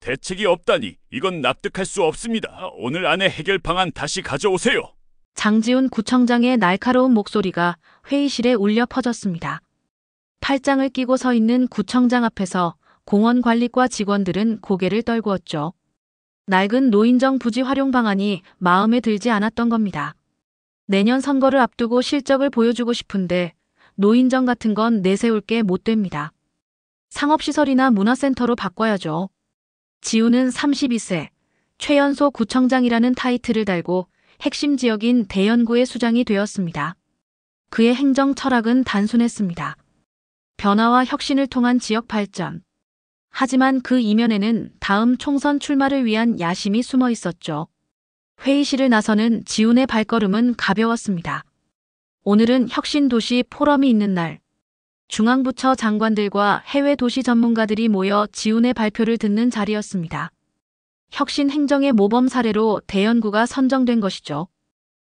대책이 없다니 이건 납득할 수 없습니다. 오늘 안에 해결 방안 다시 가져오세요. 장지훈 구청장의 날카로운 목소리가 회의실에 울려 퍼졌습니다. 팔짱을 끼고 서 있는 구청장 앞에서 공원관리과 직원들은 고개를 떨구었죠. 낡은 노인정 부지 활용 방안이 마음에 들지 않았던 겁니다. 내년 선거를 앞두고 실적을 보여주고 싶은데 노인정 같은 건 내세울 게 못 됩니다. 상업시설이나 문화센터로 바꿔야죠. 지우는 32세, 최연소 구청장이라는 타이틀을 달고 핵심 지역인 대연구의 수장이 되었습니다. 그의 행정 철학은 단순했습니다. 변화와 혁신을 통한 지역 발전. 하지만 그 이면에는 다음 총선 출마를 위한 야심이 숨어 있었죠. 회의실을 나서는 지훈의 발걸음은 가벼웠습니다. 오늘은 혁신도시 포럼이 있는 날. 중앙부처 장관들과 해외 도시 전문가들이 모여 지훈의 발표를 듣는 자리였습니다. 혁신 행정의 모범 사례로 대연구가 선정된 것이죠.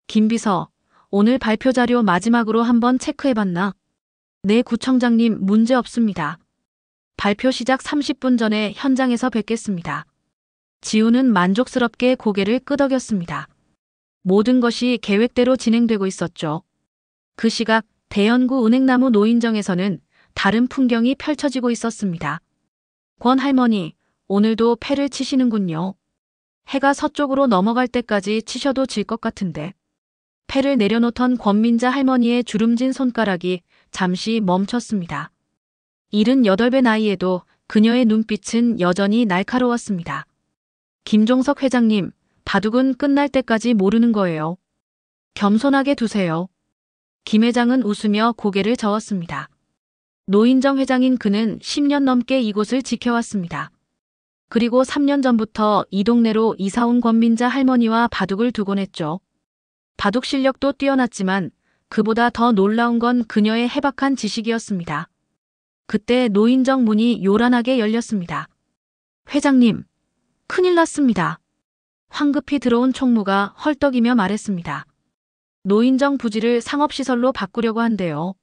김 비서, 오늘 발표 자료 마지막으로 한번 체크해봤나? 네, 구청장님, 문제 없습니다. 발표 시작 30분 전에 현장에서 뵙겠습니다. 지훈은 만족스럽게 고개를 끄덕였습니다. 모든 것이 계획대로 진행되고 있었죠. 그 시각 대연구 은행나무 노인정에서는 다른 풍경이 펼쳐지고 있었습니다. 권 할머니, 오늘도 패를 치시는군요. 해가 서쪽으로 넘어갈 때까지 치셔도 질 것 같은데. 패를 내려놓던 권민자 할머니의 주름진 손가락이 잠시 멈췄습니다. 78배 나이에도 그녀의 눈빛은 여전히 날카로웠습니다. 김종석 회장님, 바둑은 끝날 때까지 모르는 거예요. 겸손하게 두세요. 김 회장은 웃으며 고개를 저었습니다. 노인정 회장인 그는 10년 넘게 이곳을 지켜왔습니다. 그리고 3년 전부터 이 동네로 이사온 권민자 할머니와 바둑을 두곤 했죠. 바둑 실력도 뛰어났지만 그보다 더 놀라운 건 그녀의 해박한 지식이었습니다. 그때 노인정 문이 요란하게 열렸습니다. 회장님, 큰일 났습니다. 황급히 들어온 총무가 헐떡이며 말했습니다. 노인정 부지를 상업시설로 바꾸려고 한대요.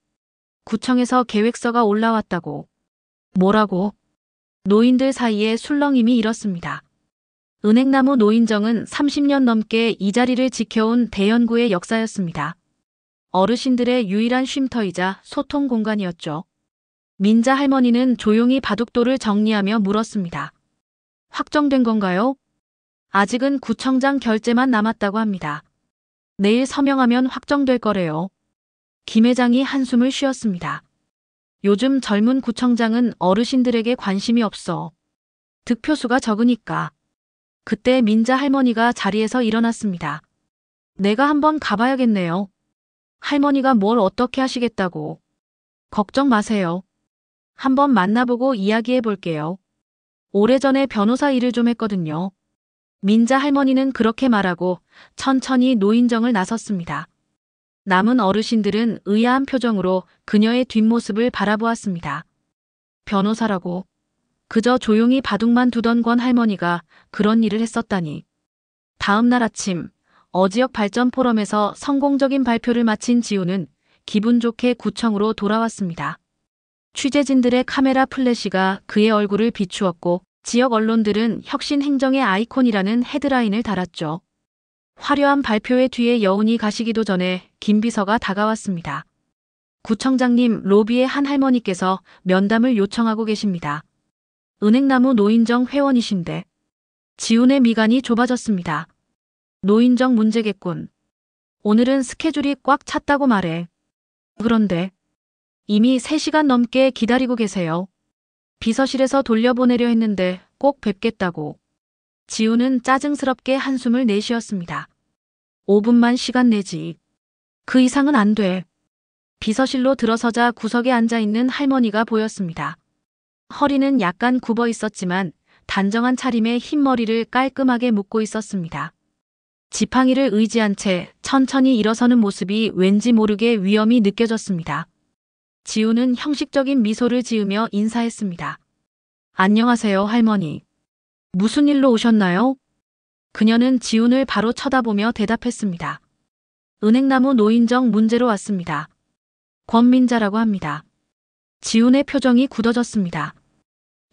구청에서 계획서가 올라왔다고. 뭐라고? 노인들 사이에 술렁임이 일었습니다. 은행나무 노인정은 30년 넘게 이 자리를 지켜온 대연구의 역사였습니다. 어르신들의 유일한 쉼터이자 소통 공간이었죠. 민자 할머니는 조용히 바둑돌을 정리하며 물었습니다. 확정된 건가요? 아직은 구청장 결재만 남았다고 합니다. 내일 서명하면 확정될 거래요. 김 회장이 한숨을 쉬었습니다. 요즘 젊은 구청장은 어르신들에게 관심이 없어. 득표수가 적으니까. 그때 민자 할머니가 자리에서 일어났습니다. 내가 한번 가봐야겠네요. 할머니가 뭘 어떻게 하시겠다고. 걱정 마세요. 한번 만나보고 이야기해 볼게요. 오래전에 변호사 일을 좀 했거든요. 민자 할머니는 그렇게 말하고 천천히 노인정을 나섰습니다. 남은 어르신들은 의아한 표정으로 그녀의 뒷모습을 바라보았습니다. 변호사라고. 그저 조용히 바둑만 두던 권 할머니가 그런 일을 했었다니. 다음 날 아침 어지역 발전 포럼에서 성공적인 발표를 마친 지우는 기분 좋게 구청으로 돌아왔습니다. 취재진들의 카메라 플래시가 그의 얼굴을 비추었고 지역 언론들은 혁신 행정의 아이콘이라는 헤드라인을 달았죠. 화려한 발표회 뒤에 여운이 가시기도 전에 김 비서가 다가왔습니다. 구청장님, 로비의 한 할머니께서 면담을 요청하고 계십니다. 은행나무 노인정 회원이신데. 지훈의 미간이 좁아졌습니다. 노인정 문제겠군. 오늘은 스케줄이 꽉 찼다고 말해. 그런데 이미 3시간 넘게 기다리고 계세요. 비서실에서 돌려보내려 했는데 꼭 뵙겠다고. 지우는 짜증스럽게 한숨을 내쉬었습니다. 5분만 시간 내지. 그 이상은 안 돼. 비서실로 들어서자 구석에 앉아있는 할머니가 보였습니다. 허리는 약간 굽어 있었지만 단정한 차림에 흰머리를 깔끔하게 묶고 있었습니다. 지팡이를 의지한 채 천천히 일어서는 모습이 왠지 모르게 위험이 느껴졌습니다. 지우는 형식적인 미소를 지으며 인사했습니다. 안녕하세요, 할머니. 무슨 일로 오셨나요? 그녀는 지훈을 바로 쳐다보며 대답했습니다. 은행나무 노인정 문제로 왔습니다. 권민자라고 합니다. 지훈의 표정이 굳어졌습니다.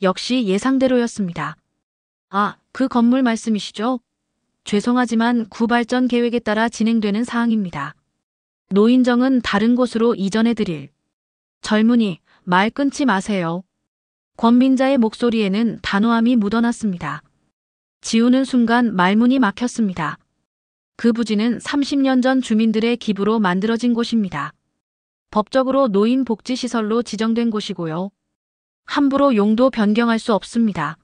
역시 예상대로였습니다. 아, 그 건물 말씀이시죠? 죄송하지만 구발전 계획에 따라 진행되는 사항입니다. 노인정은 다른 곳으로 이전해드릴. 젊은이, 말 끊지 마세요. 권민자의 목소리에는 단호함이 묻어났습니다. 지우는 순간 말문이 막혔습니다. 그 부지는 30년 전 주민들의 기부로 만들어진 곳입니다. 법적으로 노인복지시설로 지정된 곳이고요. 함부로 용도 변경할 수 없습니다.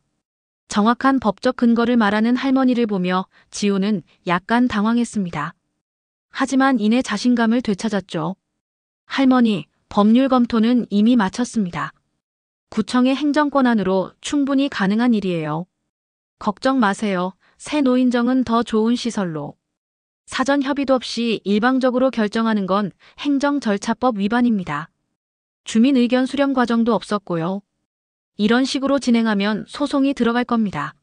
정확한 법적 근거를 말하는 할머니를 보며 지우는 약간 당황했습니다. 하지만 이내 자신감을 되찾았죠. 할머니, 법률 검토는 이미 마쳤습니다. 구청의 행정권한으로 충분히 가능한 일이에요. 걱정 마세요. 새 노인정은 더 좋은 시설로. 사전 협의도 없이 일방적으로 결정하는 건 행정절차법 위반입니다. 주민 의견 수렴 과정도 없었고요. 이런 식으로 진행하면 소송이 들어갈 겁니다.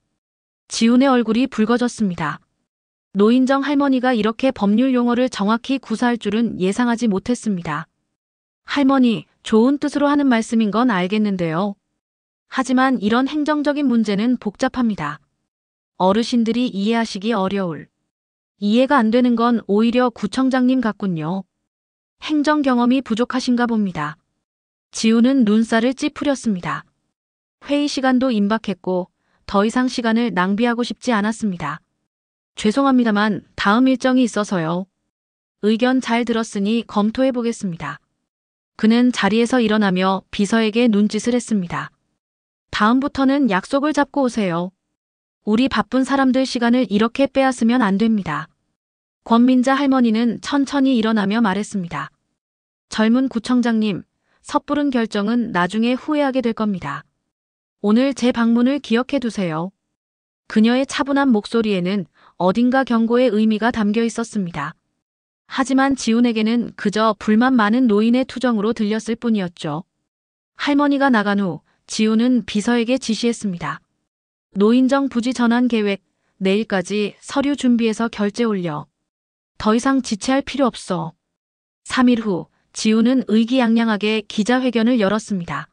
지훈의 얼굴이 붉어졌습니다. 노인정 할머니가 이렇게 법률 용어를 정확히 구사할 줄은 예상하지 못했습니다. 할머니, 좋은 뜻으로 하는 말씀인 건 알겠는데요. 하지만 이런 행정적인 문제는 복잡합니다. 어르신들이 이해하시기 어려울. 이해가 안 되는 건 오히려 구청장님 같군요. 행정 경험이 부족하신가 봅니다. 지우는 눈살을 찌푸렸습니다. 회의 시간도 임박했고 더 이상 시간을 낭비하고 싶지 않았습니다. 죄송합니다만 다음 일정이 있어서요. 의견 잘 들었으니 검토해 보겠습니다. 그는 자리에서 일어나며 비서에게 눈짓을 했습니다. 다음부터는 약속을 잡고 오세요. 우리 바쁜 사람들 시간을 이렇게 빼앗으면 안 됩니다. 권민자 할머니는 천천히 일어나며 말했습니다. 젊은 구청장님, 섣부른 결정은 나중에 후회하게 될 겁니다. 오늘 제 방문을 기억해 두세요. 그녀의 차분한 목소리에는 어딘가 경고의 의미가 담겨 있었습니다. 하지만 지훈에게는 그저 불만 많은 노인의 투정으로 들렸을 뿐이었죠. 할머니가 나간 후 지훈은 비서에게 지시했습니다. 노인정 부지 전환 계획, 내일까지 서류 준비해서 결제 올려. 더 이상 지체할 필요 없어. 3일 후 지훈은 의기양양하게 기자회견을 열었습니다.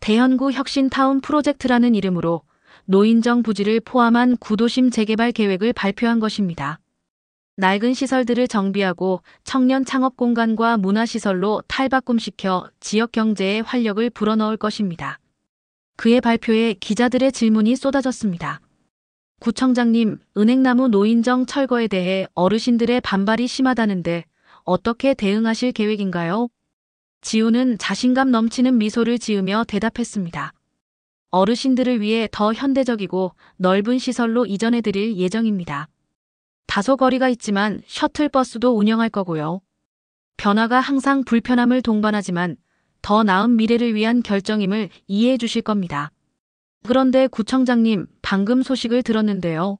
대현구 혁신타운 프로젝트라는 이름으로 노인정 부지를 포함한 구도심 재개발 계획을 발표한 것입니다. 낡은 시설들을 정비하고 청년 창업 공간과 문화시설로 탈바꿈시켜 지역 경제에 활력을 불어넣을 것입니다. 그의 발표에 기자들의 질문이 쏟아졌습니다. 구청장님, 은행나무 노인정 철거에 대해 어르신들의 반발이 심하다는데 어떻게 대응하실 계획인가요? 지우는 자신감 넘치는 미소를 지으며 대답했습니다. 어르신들을 위해 더 현대적이고 넓은 시설로 이전해드릴 예정입니다. 다소 거리가 있지만 셔틀버스도 운영할 거고요. 변화가 항상 불편함을 동반하지만 더 나은 미래를 위한 결정임을 이해해 주실 겁니다. 그런데 구청장님, 방금 소식을 들었는데요.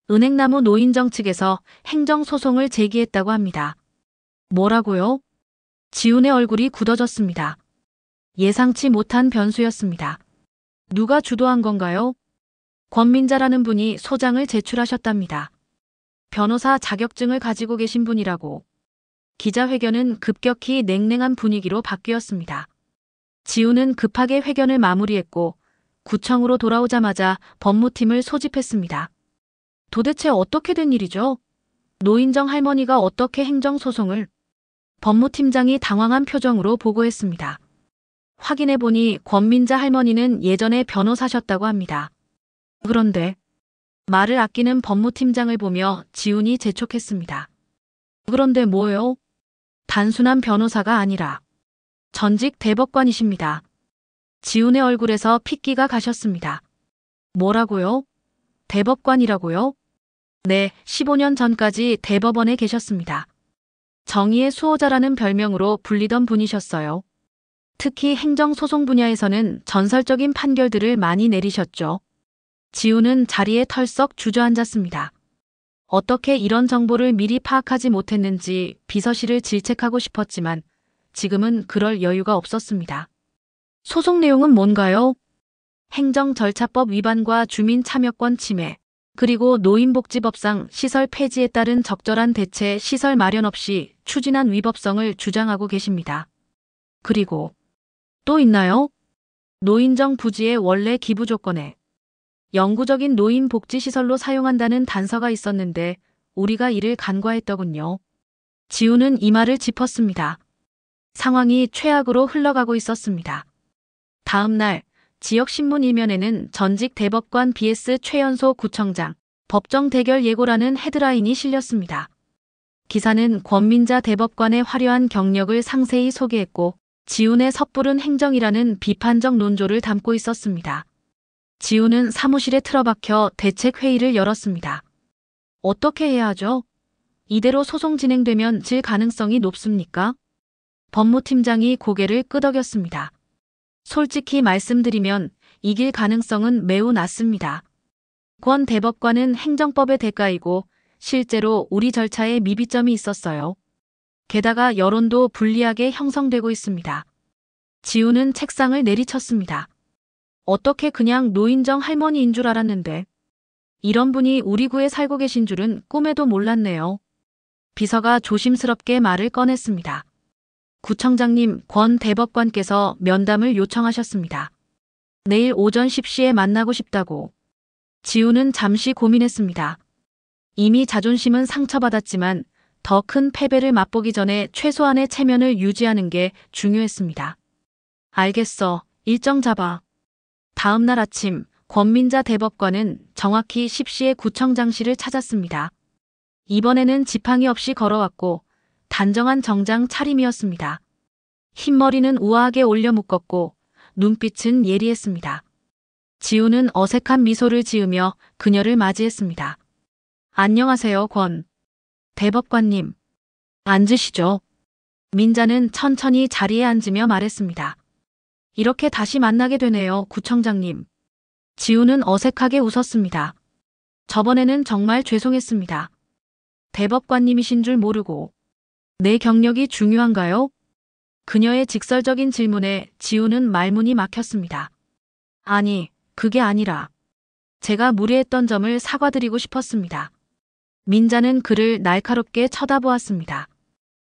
은행나무 노인정 측에서 행정소송을 제기했다고 합니다. 뭐라고요? 지훈의 얼굴이 굳어졌습니다. 예상치 못한 변수였습니다. 누가 주도한 건가요? 권민자라는 분이 소장을 제출하셨답니다. 변호사 자격증을 가지고 계신 분이라고. 기자회견은 급격히 냉랭한 분위기로 바뀌었습니다. 지훈은 급하게 회견을 마무리했고 구청으로 돌아오자마자 법무팀을 소집했습니다. 도대체 어떻게 된 일이죠? 노인정 할머니가 어떻게 행정소송을? 법무팀장이 당황한 표정으로 보고했습니다. 확인해보니 권민자 할머니는 예전에 변호사셨다고 합니다. 그런데 말을 아끼는 법무팀장을 보며 지훈이 재촉했습니다. 그런데 뭐요? 단순한 변호사가 아니라 전직 대법관이십니다. 지훈의 얼굴에서 핏기가 가셨습니다. 뭐라고요? 대법관이라고요? 네, 15년 전까지 대법원에 계셨습니다. 정의의 수호자라는 별명으로 불리던 분이셨어요. 특히 행정소송 분야에서는 전설적인 판결들을 많이 내리셨죠. 지훈은 자리에 털썩 주저앉았습니다. 어떻게 이런 정보를 미리 파악하지 못했는지 비서실을 질책하고 싶었지만 지금은 그럴 여유가 없었습니다. 소송 내용은 뭔가요? 행정절차법 위반과 주민참여권 침해, 그리고 노인복지법상 시설 폐지에 따른 적절한 대체 시설 마련 없이 추진한 위법성을 주장하고 계십니다. 그리고 또 있나요? 노인정 부지의 원래 기부 조건에 영구적인 노인 복지시설로 사용한다는 단서가 있었는데 우리가 이를 간과했더군요. 지우는 이 말을 짚었습니다. 상황이 최악으로 흘러가고 있었습니다. 다음 날 지역신문 일면에는 전직 대법관 vs 최연소 구청장, 법정 대결 예고라는 헤드라인이 실렸습니다. 기사는 권민자 대법관의 화려한 경력을 상세히 소개했고 지훈의 섣부른 행정이라는 비판적 논조를 담고 있었습니다. 지훈은 사무실에 틀어박혀 대책회의를 열었습니다. 어떻게 해야 하죠? 이대로 소송 진행되면 질 가능성이 높습니까? 법무팀장이 고개를 끄덕였습니다. 솔직히 말씀드리면 이길 가능성은 매우 낮습니다. 권 대법관은 행정법의 대가이고 실제로 우리 절차에 미비점이 있었어요. 게다가 여론도 불리하게 형성되고 있습니다. 지우는 책상을 내리쳤습니다. 어떻게 그냥 노인정 할머니인 줄 알았는데 이런 분이 우리 구에 살고 계신 줄은 꿈에도 몰랐네요. 비서가 조심스럽게 말을 꺼냈습니다. 구청장님, 권 대법관께서 면담을 요청하셨습니다. 내일 오전 10시에 만나고 싶다고. 지우는 잠시 고민했습니다. 이미 자존심은 상처받았지만 더 큰 패배를 맛보기 전에 최소한의 체면을 유지하는 게 중요했습니다. 알겠어. 일정 잡아. 다음 날 아침 권민자 대법관은 정확히 10시에 구청장실을 찾았습니다. 이번에는 지팡이 없이 걸어왔고 단정한 정장 차림이었습니다. 흰머리는 우아하게 올려 묶었고 눈빛은 예리했습니다. 지우는 어색한 미소를 지으며 그녀를 맞이했습니다. 안녕하세요, 권 대법관님. 앉으시죠. 민자는 천천히 자리에 앉으며 말했습니다. 이렇게 다시 만나게 되네요, 구청장님. 지우는 어색하게 웃었습니다. 저번에는 정말 죄송했습니다. 대법관님이신 줄 모르고. 내 경력이 중요한가요? 그녀의 직설적인 질문에 지우는 말문이 막혔습니다. 아니, 그게 아니라 제가 무례했던 점을 사과드리고 싶었습니다. 민자는 그를 날카롭게 쳐다보았습니다.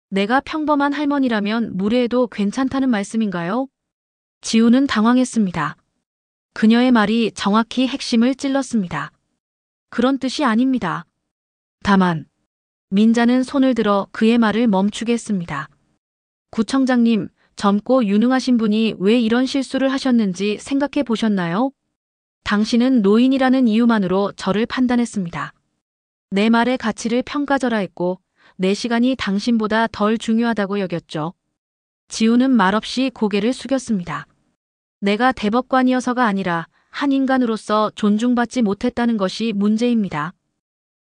내가 평범한 할머니라면 무례해도 괜찮다는 말씀인가요? 지우는 당황했습니다. 그녀의 말이 정확히 핵심을 찔렀습니다. 그런 뜻이 아닙니다. 다만 민자는 손을 들어 그의 말을 멈추게 했습니다. 구청장님, 젊고 유능하신 분이 왜 이런 실수를 하셨는지 생각해 보셨나요? 당신은 노인이라는 이유만으로 저를 판단했습니다. 내 말의 가치를 평가절하했고 내 시간이 당신보다 덜 중요하다고 여겼죠. 지우는 말없이 고개를 숙였습니다. 내가 대법관이어서가 아니라 한 인간으로서 존중받지 못했다는 것이 문제입니다.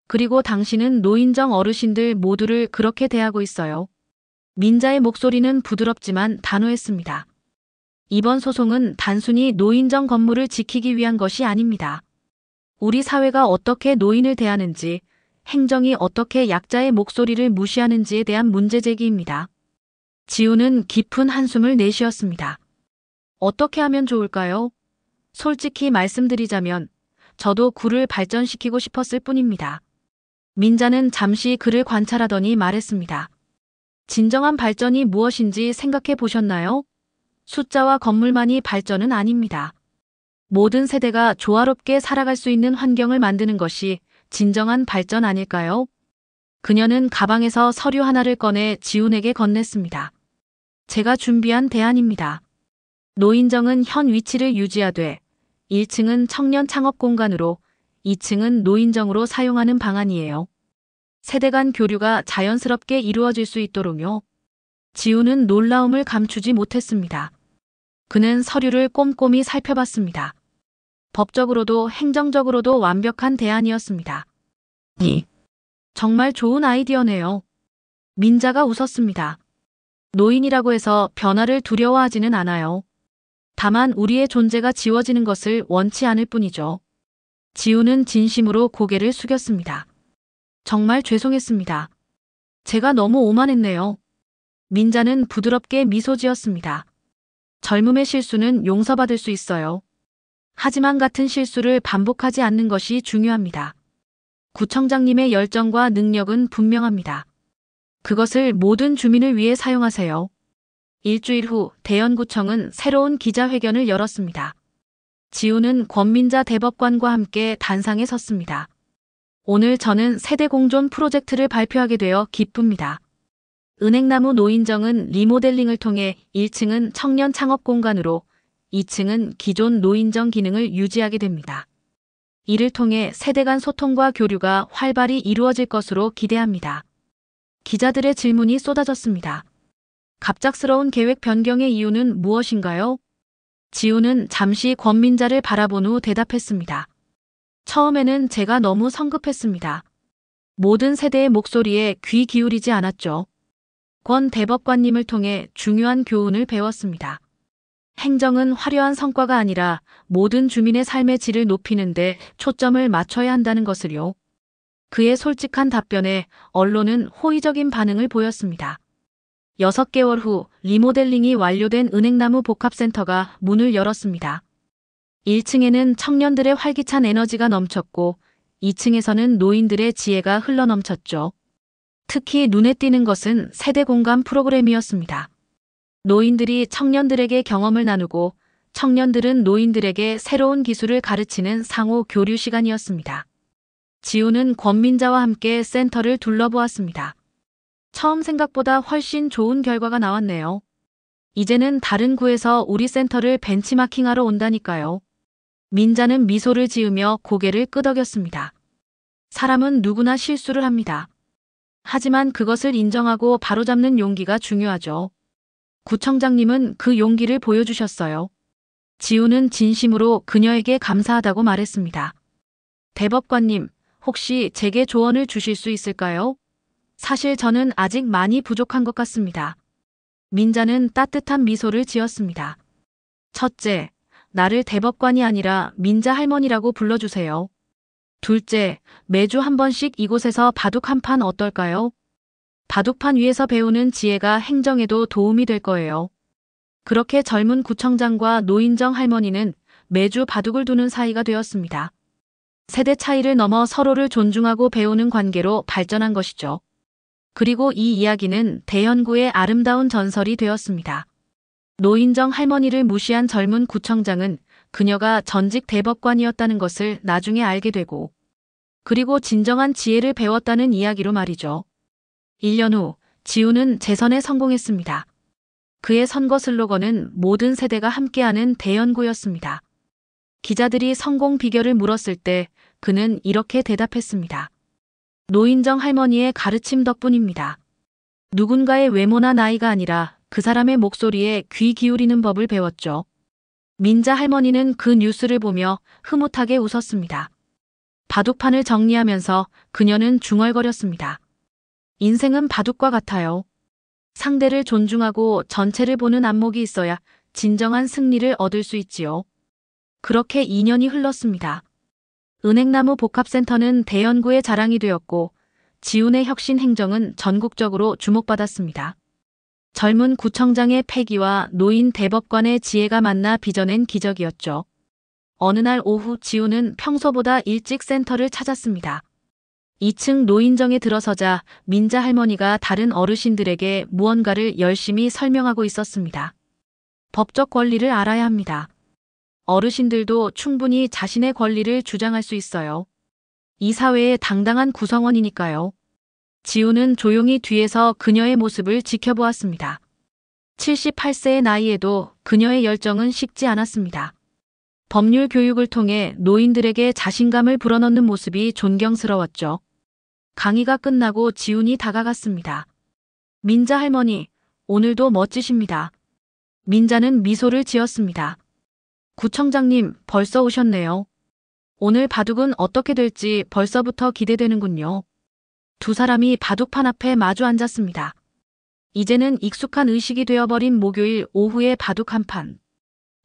그리고 당신은 노인정 어르신들 모두를 그렇게 대하고 있어요. 민자의 목소리는 부드럽지만 단호했습니다. 이번 소송은 단순히 노인정 건물을 지키기 위한 것이 아닙니다. 우리 사회가 어떻게 노인을 대하는지, 행정이 어떻게 약자의 목소리를 무시하는지에 대한 문제제기입니다. 지우는 깊은 한숨을 내쉬었습니다. 어떻게 하면 좋을까요? 솔직히 말씀드리자면 저도 구를 발전시키고 싶었을 뿐입니다. 민자는 잠시 그를 관찰하더니 말했습니다. 진정한 발전이 무엇인지 생각해 보셨나요? 숫자와 건물만이 발전은 아닙니다. 모든 세대가 조화롭게 살아갈 수 있는 환경을 만드는 것이 진정한 발전 아닐까요? 그녀는 가방에서 서류 하나를 꺼내 지훈에게 건넸습니다. 제가 준비한 대안입니다. 노인정은 현 위치를 유지하되 1층은 청년 창업 공간으로 2층은 노인정으로 사용하는 방안이에요. 세대 간 교류가 자연스럽게 이루어질 수 있도록요. 지우는 놀라움을 감추지 못했습니다. 그는 서류를 꼼꼼히 살펴봤습니다. 법적으로도 행정적으로도 완벽한 대안이었습니다. 정말 좋은 아이디어네요. 민자가 웃었습니다. 노인이라고 해서 변화를 두려워하지는 않아요. 다만 우리의 존재가 지워지는 것을 원치 않을 뿐이죠. 지우는 진심으로 고개를 숙였습니다. 정말 죄송했습니다. 제가 너무 오만했네요. 민자는 부드럽게 미소 지었습니다. 젊음의 실수는 용서받을 수 있어요. 하지만 같은 실수를 반복하지 않는 것이 중요합니다. 구청장님의 열정과 능력은 분명합니다. 그것을 모든 주민을 위해 사용하세요. 일주일 후 대연구청은 새로운 기자회견을 열었습니다. 지우는 권민자 대법관과 함께 단상에 섰습니다. 오늘 저는 세대 공존 프로젝트를 발표하게 되어 기쁩니다. 은행나무 노인정은 리모델링을 통해 1층은 청년 창업 공간으로 2층은 기존 노인정 기능을 유지하게 됩니다. 이를 통해 세대 간 소통과 교류가 활발히 이루어질 것으로 기대합니다. 기자들의 질문이 쏟아졌습니다. 갑작스러운 계획 변경의 이유는 무엇인가요? 지우는 잠시 권민자를 바라본 후 대답했습니다. 처음에는 제가 너무 성급했습니다. 모든 세대의 목소리에 귀 기울이지 않았죠. 권 대법관님을 통해 중요한 교훈을 배웠습니다. 행정은 화려한 성과가 아니라 모든 주민의 삶의 질을 높이는 데 초점을 맞춰야 한다는 것을요. 그의 솔직한 답변에 언론은 호의적인 반응을 보였습니다. 6개월 후 리모델링이 완료된 은행나무 복합센터가 문을 열었습니다. 1층에는 청년들의 활기찬 에너지가 넘쳤고 2층에서는 노인들의 지혜가 흘러넘쳤죠. 특히 눈에 띄는 것은 세대 공감 프로그램이었습니다. 노인들이 청년들에게 경험을 나누고 청년들은 노인들에게 새로운 기술을 가르치는 상호 교류 시간이었습니다. 지우는 권민자와 함께 센터를 둘러보았습니다. 처음 생각보다 훨씬 좋은 결과가 나왔네요. 이제는 다른 구에서 우리 센터를 벤치마킹하러 온다니까요. 민자는 미소를 지으며 고개를 끄덕였습니다. 사람은 누구나 실수를 합니다. 하지만 그것을 인정하고 바로잡는 용기가 중요하죠. 구청장님은 그 용기를 보여주셨어요. 지우는 진심으로 그녀에게 감사하다고 말했습니다. 대법관님, 혹시 제게 조언을 주실 수 있을까요? 사실 저는 아직 많이 부족한 것 같습니다. 민자는 따뜻한 미소를 지었습니다. 첫째, 나를 대법관이 아니라 민자 할머니라고 불러주세요. 둘째, 매주 한 번씩 이곳에서 바둑 한 판 어떨까요? 바둑판 위에서 배우는 지혜가 행정에도 도움이 될 거예요. 그렇게 젊은 구청장과 노인정 할머니는 매주 바둑을 두는 사이가 되었습니다. 세대 차이를 넘어 서로를 존중하고 배우는 관계로 발전한 것이죠. 그리고 이 이야기는 대연구의 아름다운 전설이 되었습니다. 노인정 할머니를 무시한 젊은 구청장은 그녀가 전직 대법관이었다는 것을 나중에 알게 되고, 그리고 진정한 지혜를 배웠다는 이야기로 말이죠. 1년 후 지우는 재선에 성공했습니다. 그의 선거 슬로건은 모든 세대가 함께하는 대연구였습니다. 기자들이 성공 비결을 물었을 때 그는 이렇게 대답했습니다. 노인정 할머니의 가르침 덕분입니다. 누군가의 외모나 나이가 아니라 그 사람의 목소리에 귀 기울이는 법을 배웠죠. 민자 할머니는 그 뉴스를 보며 흐뭇하게 웃었습니다. 바둑판을 정리하면서 그녀는 중얼거렸습니다. 인생은 바둑과 같아요. 상대를 존중하고 전체를 보는 안목이 있어야 진정한 승리를 얻을 수 있지요. 그렇게 2년이 흘렀습니다. 은행나무 복합센터는 대연구의 자랑이 되었고 지운의 혁신 행정은 전국적으로 주목받았습니다. 젊은 구청장의 패기와 노인 대법관의 지혜가 만나 빚어낸 기적이었죠. 어느 날 오후 지우는 평소보다 일찍 센터를 찾았습니다. 2층 노인정에 들어서자 민자 할머니가 다른 어르신들에게 무언가를 열심히 설명하고 있었습니다. 법적 권리를 알아야 합니다. 어르신들도 충분히 자신의 권리를 주장할 수 있어요. 이 사회의 당당한 구성원이니까요. 지우는 조용히 뒤에서 그녀의 모습을 지켜보았습니다. 78세의 나이에도 그녀의 열정은 식지 않았습니다. 법률 교육을 통해 노인들에게 자신감을 불어넣는 모습이 존경스러웠죠. 강의가 끝나고 지훈이 다가갔습니다. 민자 할머니, 오늘도 멋지십니다. 민자는 미소를 지었습니다. 구청장님, 벌써 오셨네요. 오늘 바둑은 어떻게 될지 벌써부터 기대되는군요. 두 사람이 바둑판 앞에 마주 앉았습니다. 이제는 익숙한 의식이 되어버린 목요일 오후의 바둑 한 판.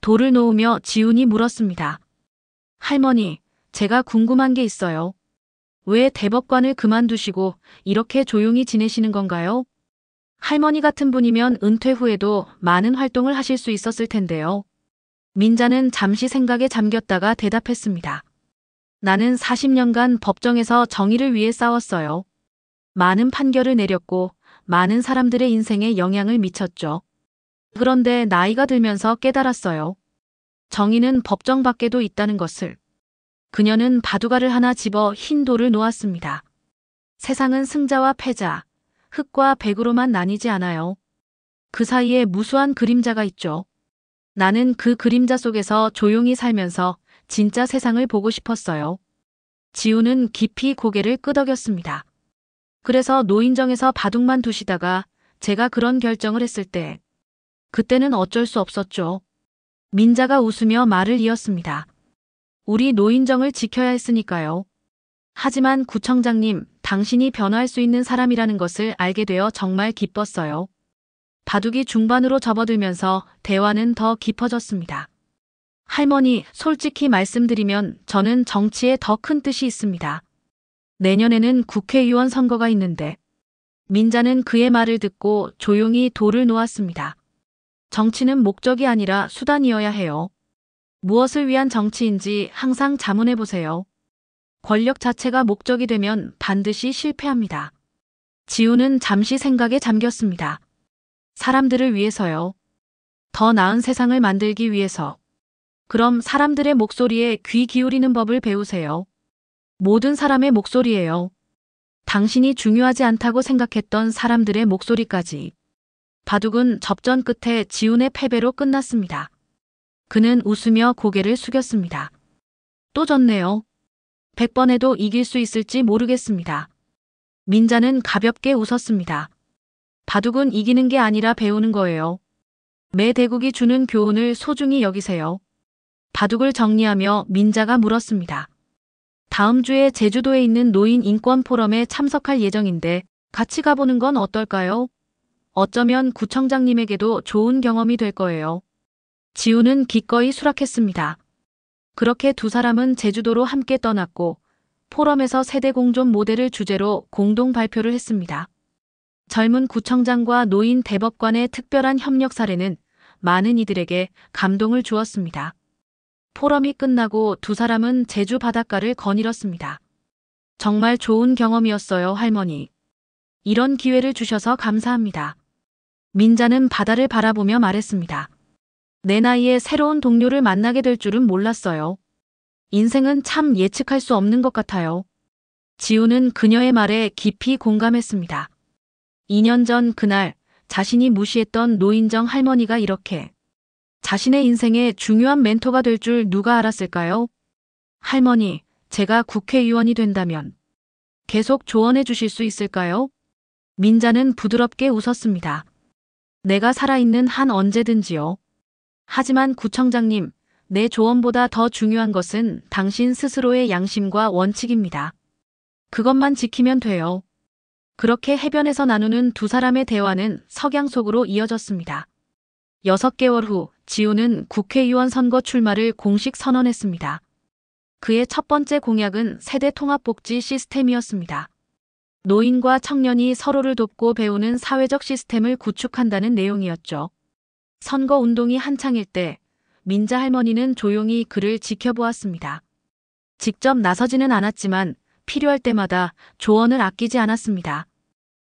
돌을 놓으며 지훈이 물었습니다. 할머니, 제가 궁금한 게 있어요. 왜 대법관을 그만두시고 이렇게 조용히 지내시는 건가요? 할머니 같은 분이면 은퇴 후에도 많은 활동을 하실 수 있었을 텐데요. 민자는 잠시 생각에 잠겼다가 대답했습니다. 나는 40년간 법정에서 정의를 위해 싸웠어요. 많은 판결을 내렸고 많은 사람들의 인생에 영향을 미쳤죠. 그런데 나이가 들면서 깨달았어요. 정의는 법정 밖에도 있다는 것을. 그녀는 바둑알을 하나 집어 흰 돌을 놓았습니다. 세상은 승자와 패자, 흑과 백으로만 나뉘지 않아요. 그 사이에 무수한 그림자가 있죠. 나는 그 그림자 속에서 조용히 살면서 진짜 세상을 보고 싶었어요. 지우는 깊이 고개를 끄덕였습니다. 그래서 노인정에서 바둑만 두시다가 제가 그런 결정을 했을 때, 그때는 어쩔 수 없었죠. 민자가 웃으며 말을 이었습니다. 우리 노인정을 지켜야 했으니까요. 하지만 구청장님, 당신이 변화할 수 있는 사람이라는 것을 알게 되어 정말 기뻤어요. 바둑이 중반으로 접어들면서 대화는 더 깊어졌습니다. 할머니, 솔직히 말씀드리면 저는 정치에 더 큰 뜻이 있습니다. 내년에는 국회의원 선거가 있는데. 민자는 그의 말을 듣고 조용히 돌을 놓았습니다. 정치는 목적이 아니라 수단이어야 해요. 무엇을 위한 정치인지 항상 자문해 보세요. 권력 자체가 목적이 되면 반드시 실패합니다. 지우는 잠시 생각에 잠겼습니다. 사람들을 위해서요. 더 나은 세상을 만들기 위해서. 그럼 사람들의 목소리에 귀 기울이는 법을 배우세요. 모든 사람의 목소리예요. 당신이 중요하지 않다고 생각했던 사람들의 목소리까지. 바둑은 접전 끝에 지훈의 패배로 끝났습니다. 그는 웃으며 고개를 숙였습니다. 또 졌네요. 100번 해도 이길 수 있을지 모르겠습니다. 민자는 가볍게 웃었습니다. 바둑은 이기는 게 아니라 배우는 거예요. 매 대국이 주는 교훈을 소중히 여기세요. 바둑을 정리하며 민자가 물었습니다. 다음 주에 제주도에 있는 노인 인권 포럼에 참석할 예정인데 같이 가보는 건 어떨까요? 어쩌면 구청장님에게도 좋은 경험이 될 거예요. 지우는 기꺼이 수락했습니다. 그렇게 두 사람은 제주도로 함께 떠났고 포럼에서 세대 공존 모델을 주제로 공동 발표를 했습니다. 젊은 구청장과 노인 대법관의 특별한 협력 사례는 많은 이들에게 감동을 주었습니다. 포럼이 끝나고 두 사람은 제주 바닷가를 거닐었습니다. 정말 좋은 경험이었어요, 할머니. 이런 기회를 주셔서 감사합니다. 민자는 바다를 바라보며 말했습니다. 내 나이에 새로운 동료를 만나게 될 줄은 몰랐어요. 인생은 참 예측할 수 없는 것 같아요. 지우는 그녀의 말에 깊이 공감했습니다. 2년 전 그날 자신이 무시했던 노인정 할머니가 이렇게 자신의 인생에 중요한 멘토가 될 줄 누가 알았을까요? 할머니, 제가 국회의원이 된다면 계속 조언해 주실 수 있을까요? 민자는 부드럽게 웃었습니다. 내가 살아있는 한 언제든지요. 하지만 구청장님, 내 조언보다 더 중요한 것은 당신 스스로의 양심과 원칙입니다. 그것만 지키면 돼요. 그렇게 해변에서 나누는 두 사람의 대화는 석양 속으로 이어졌습니다. 6개월 후 지우는 국회의원 선거 출마를 공식 선언했습니다. 그의 첫 번째 공약은 세대 통합복지 시스템이었습니다. 노인과 청년이 서로를 돕고 배우는 사회적 시스템을 구축한다는 내용이었죠. 선거 운동이 한창일 때 민자 할머니는 조용히 그를 지켜보았습니다. 직접 나서지는 않았지만 필요할 때마다 조언을 아끼지 않았습니다.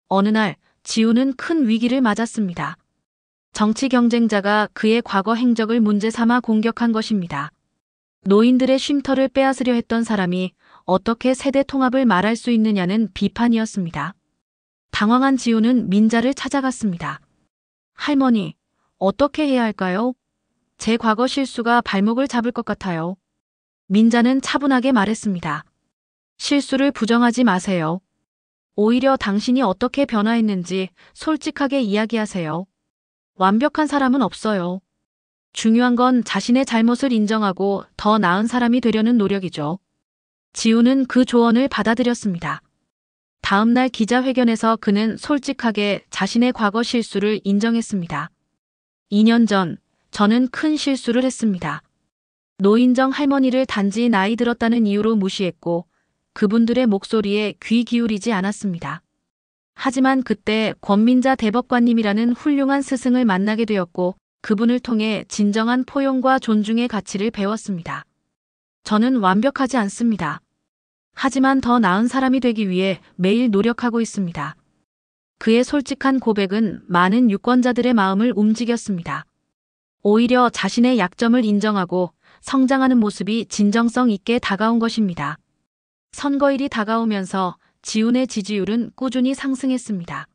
어느 날 지우는 큰 위기를 맞았습니다. 정치 경쟁자가 그의 과거 행적을 문제 삼아 공격한 것입니다. 노인들의 쉼터를 빼앗으려 했던 사람이 어떻게 세대 통합을 말할 수 있느냐는 비판이었습니다. 당황한 지우는 민자를 찾아갔습니다. 할머니, 어떻게 해야 할까요? 제 과거 실수가 발목을 잡을 것 같아요. 민자는 차분하게 말했습니다. 실수를 부정하지 마세요. 오히려 당신이 어떻게 변화했는지 솔직하게 이야기하세요. 완벽한 사람은 없어요. 중요한 건 자신의 잘못을 인정하고 더 나은 사람이 되려는 노력이죠. 지우는 그 조언을 받아들였습니다. 다음 날 기자회견에서 그는 솔직하게 자신의 과거 실수를 인정했습니다. 2년 전 저는 큰 실수를 했습니다. 노인정 할머니를 단지 나이 들었다는 이유로 무시했고 그분들의 목소리에 귀 기울이지 않았습니다. 하지만 그때 권민자 대법관님이라는 훌륭한 스승을 만나게 되었고 그분을 통해 진정한 포용과 존중의 가치를 배웠습니다. 저는 완벽하지 않습니다. 하지만 더 나은 사람이 되기 위해 매일 노력하고 있습니다. 그의 솔직한 고백은 많은 유권자들의 마음을 움직였습니다. 오히려 자신의 약점을 인정하고 성장하는 모습이 진정성 있게 다가온 것입니다. 선거일이 다가오면서 지훈의 지지율은 꾸준히 상승했습니다.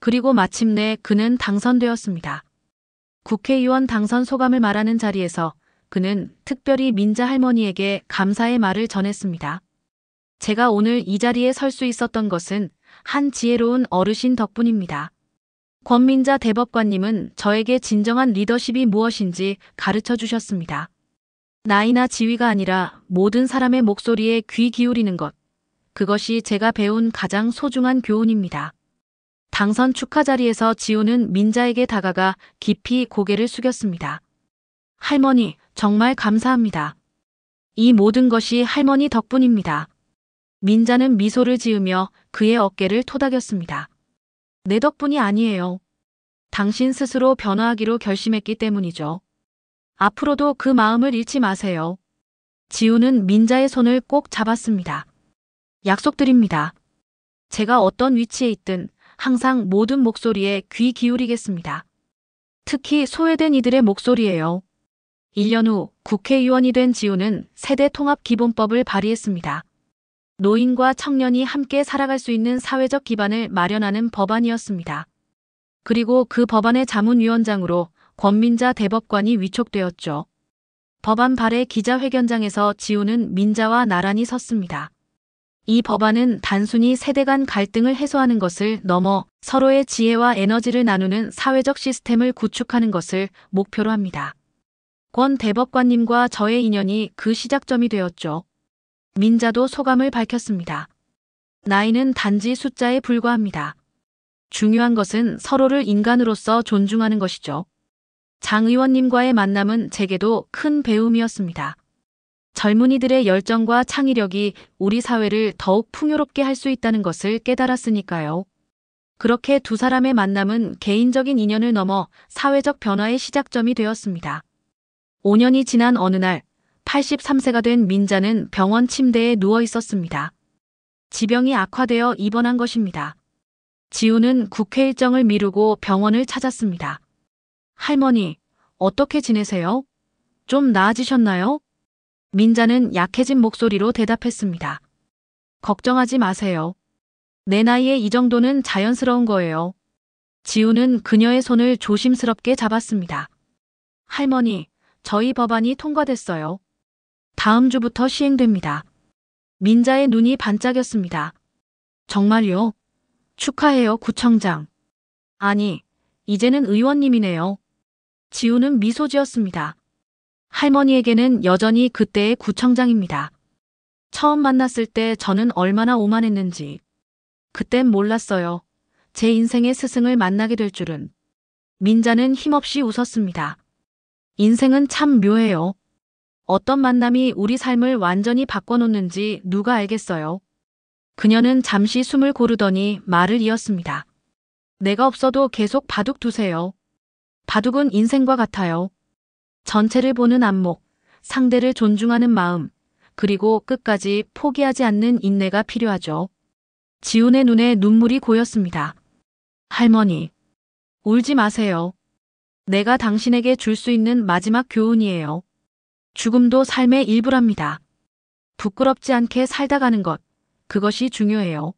그리고 마침내 그는 당선되었습니다. 국회의원 당선 소감을 말하는 자리에서 그는 특별히 민자 할머니에게 감사의 말을 전했습니다. 제가 오늘 이 자리에 설 수 있었던 것은 한 지혜로운 어르신 덕분입니다. 권민자 대법관님은 저에게 진정한 리더십이 무엇인지 가르쳐 주셨습니다. 나이나 지위가 아니라 모든 사람의 목소리에 귀 기울이는 것. 그것이 제가 배운 가장 소중한 교훈입니다. 당선 축하 자리에서 지훈은 민자에게 다가가 깊이 고개를 숙였습니다. 할머니, 정말 감사합니다. 이 모든 것이 할머니 덕분입니다. 민자는 미소를 지으며 그의 어깨를 토닥였습니다. 내 덕분이 아니에요. 당신 스스로 변화하기로 결심했기 때문이죠. 앞으로도 그 마음을 잃지 마세요. 지훈은 민자의 손을 꼭 잡았습니다. 약속드립니다. 제가 어떤 위치에 있든 항상 모든 목소리에 귀 기울이겠습니다. 특히 소외된 이들의 목소리예요. 1년 후 국회의원이 된 지훈은 세대통합기본법을 발의했습니다. 노인과 청년이 함께 살아갈 수 있는 사회적 기반을 마련하는 법안이었습니다. 그리고 그 법안의 자문위원장으로 권민자 대법관이 위촉되었죠. 법안 발의 기자회견장에서 지훈은 민자와 나란히 섰습니다. 이 법안은 단순히 세대 간 갈등을 해소하는 것을 넘어 서로의 지혜와 에너지를 나누는 사회적 시스템을 구축하는 것을 목표로 합니다. 권 대법관님과 저의 인연이 그 시작점이 되었죠. 민자도 소감을 밝혔습니다. 나이는 단지 숫자에 불과합니다. 중요한 것은 서로를 인간으로서 존중하는 것이죠. 장 의원님과의 만남은 제게도 큰 배움이었습니다. 젊은이들의 열정과 창의력이 우리 사회를 더욱 풍요롭게 할 수 있다는 것을 깨달았으니까요. 그렇게 두 사람의 만남은 개인적인 인연을 넘어 사회적 변화의 시작점이 되었습니다. 5년이 지난 어느 날 83세가 된 민자는 병원 침대에 누워 있었습니다. 지병이 악화되어 입원한 것입니다. 지훈은 국회 일정을 미루고 병원을 찾았습니다. 할머니, 어떻게 지내세요? 좀 나아지셨나요? 민자는 약해진 목소리로 대답했습니다. 걱정하지 마세요. 내 나이에 이 정도는 자연스러운 거예요. 지훈은 그녀의 손을 조심스럽게 잡았습니다. 할머니, 저희 법안이 통과됐어요. 다음 주부터 시행됩니다. 민자의 눈이 반짝였습니다. 정말요? 축하해요, 구청장. 아니, 이제는 의원님이네요. 지훈은 미소 지었습니다. 할머니에게는 여전히 그때의 구청장입니다. 처음 만났을 때 저는 얼마나 오만했는지. 그땐 몰랐어요. 제 인생의 스승을 만나게 될 줄은. 민자는 힘없이 웃었습니다. 인생은 참 묘해요. 어떤 만남이 우리 삶을 완전히 바꿔놓는지 누가 알겠어요. 그녀는 잠시 숨을 고르더니 말을 이었습니다. 내가 없어도 계속 바둑 두세요. 바둑은 인생과 같아요. 전체를 보는 안목, 상대를 존중하는 마음, 그리고 끝까지 포기하지 않는 인내가 필요하죠. 지훈의 눈에 눈물이 고였습니다. 할머니, 울지 마세요. 내가 당신에게 줄 수 있는 마지막 교훈이에요. 죽음도 삶의 일부랍니다. 부끄럽지 않게 살다 가는 것, 그것이 중요해요.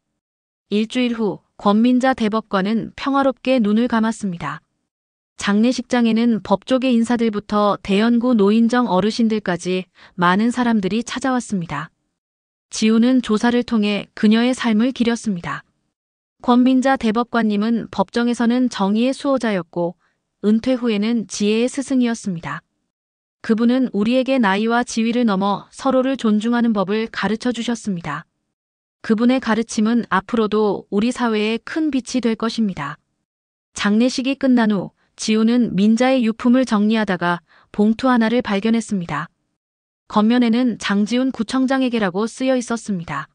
일주일 후 권민자 대법관은 평화롭게 눈을 감았습니다. 장례식장에는 법조계 인사들부터 대연구 노인정 어르신들까지 많은 사람들이 찾아왔습니다. 지훈은 조사를 통해 그녀의 삶을 기렸습니다. 권민자 대법관님은 법정에서는 정의의 수호자였고 은퇴 후에는 지혜의 스승이었습니다. 그분은 우리에게 나이와 지위를 넘어 서로를 존중하는 법을 가르쳐 주셨습니다. 그분의 가르침은 앞으로도 우리 사회에 큰 빛이 될 것입니다. 장례식이 끝난 후 지훈은 민자의 유품을 정리하다가 봉투 하나를 발견했습니다. 겉면에는 장지훈 구청장에게라고 쓰여 있었습니다.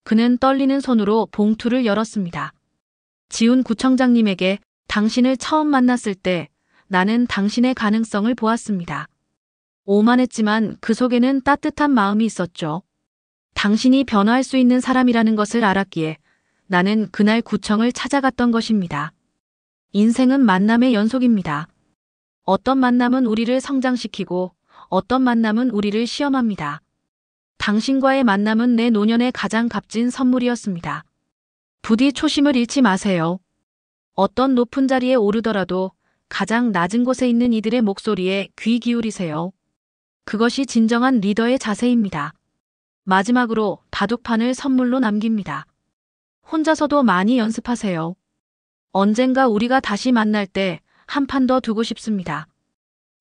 그는 떨리는 손으로 봉투를 열었습니다. 지훈 구청장님에게 당신을 처음 만났을 때 나는 당신의 가능성을 보았습니다. 오만했지만 그 속에는 따뜻한 마음이 있었죠. 당신이 변화할 수 있는 사람이라는 것을 알았기에 나는 그날 구청을 찾아갔던 것입니다. 인생은 만남의 연속입니다. 어떤 만남은 우리를 성장시키고 어떤 만남은 우리를 시험합니다. 당신과의 만남은 내 노년의 가장 값진 선물이었습니다. 부디 초심을 잃지 마세요. 어떤 높은 자리에 오르더라도 가장 낮은 곳에 있는 이들의 목소리에 귀 기울이세요. 그것이 진정한 리더의 자세입니다. 마지막으로 바둑판을 선물로 남깁니다. 혼자서도 많이 연습하세요. 언젠가 우리가 다시 만날 때 한 판 더 두고 싶습니다.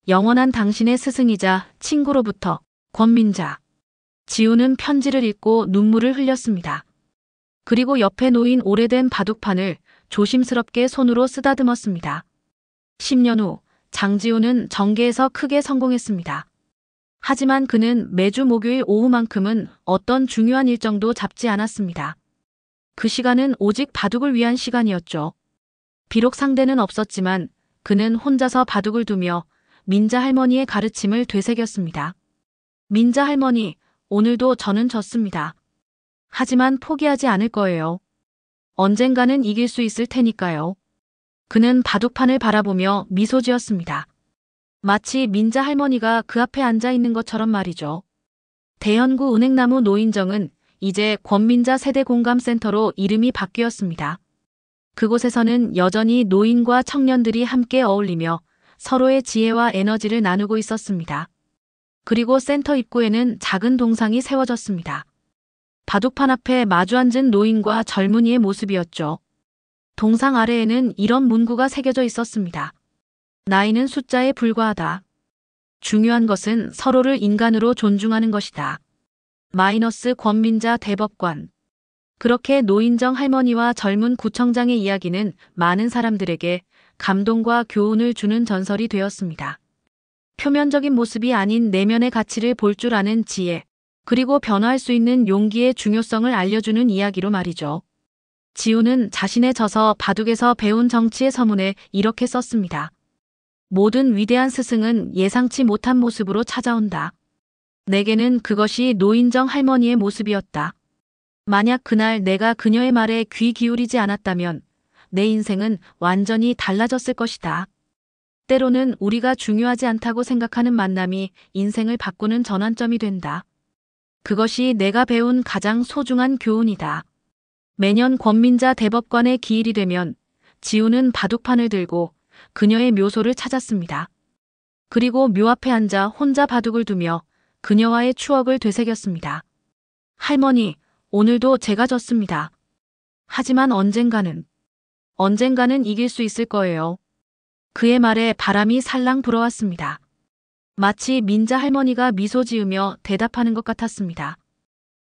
영원한 당신의 스승이자 친구로부터 권민자. 지우는 편지를 읽고 눈물을 흘렸습니다. 그리고 옆에 놓인 오래된 바둑판을 조심스럽게 손으로 쓰다듬었습니다. 10년 후 장지우는 정계에서 크게 성공했습니다. 하지만 그는 매주 목요일 오후만큼은 어떤 중요한 일정도 잡지 않았습니다. 그 시간은 오직 바둑을 위한 시간이었죠. 비록 상대는 없었지만 그는 혼자서 바둑을 두며 민자 할머니의 가르침을 되새겼습니다. 민자 할머니, 오늘도 저는 졌습니다. 하지만 포기하지 않을 거예요. 언젠가는 이길 수 있을 테니까요. 그는 바둑판을 바라보며 미소 지었습니다. 마치 민자 할머니가 그 앞에 앉아 있는 것처럼 말이죠. 대연구 은행나무 노인정은 이제 권민자 세대공감센터로 이름이 바뀌었습니다. 그곳에서는 여전히 노인과 청년들이 함께 어울리며 서로의 지혜와 에너지를 나누고 있었습니다. 그리고 센터 입구에는 작은 동상이 세워졌습니다. 바둑판 앞에 마주 앉은 노인과 젊은이의 모습이었죠. 동상 아래에는 이런 문구가 새겨져 있었습니다. 나이는 숫자에 불과하다. 중요한 것은 서로를 인간으로 존중하는 것이다. 마이너스 권민자 대법관. 그렇게 노인정 할머니와 젊은 구청장의 이야기는 많은 사람들에게 감동과 교훈을 주는 전설이 되었습니다. 표면적인 모습이 아닌 내면의 가치를 볼 줄 아는 지혜, 그리고 변화할 수 있는 용기의 중요성을 알려주는 이야기로 말이죠. 지우는 자신의 저서 바둑에서 배운 정치의 서문에 이렇게 썼습니다. 모든 위대한 스승은 예상치 못한 모습으로 찾아온다. 내게는 그것이 노인정 할머니의 모습이었다. 만약 그날 내가 그녀의 말에 귀 기울이지 않았다면 내 인생은 완전히 달라졌을 것이다. 때로는 우리가 중요하지 않다고 생각하는 만남이 인생을 바꾸는 전환점이 된다. 그것이 내가 배운 가장 소중한 교훈이다. 매년 권민자 대법관의 기일이 되면 지우는 바둑판을 들고 그녀의 묘소를 찾았습니다. 그리고 묘 앞에 앉아 혼자 바둑을 두며 그녀와의 추억을 되새겼습니다. 할머니, 오늘도 제가 졌습니다. 하지만 언젠가는 이길 수 있을 거예요. 그의 말에 바람이 살랑 불어왔습니다. 마치 민자 할머니가 미소 지으며 대답하는 것 같았습니다.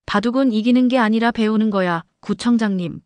바둑은 이기는 게 아니라 배우는 거야, 구청장님.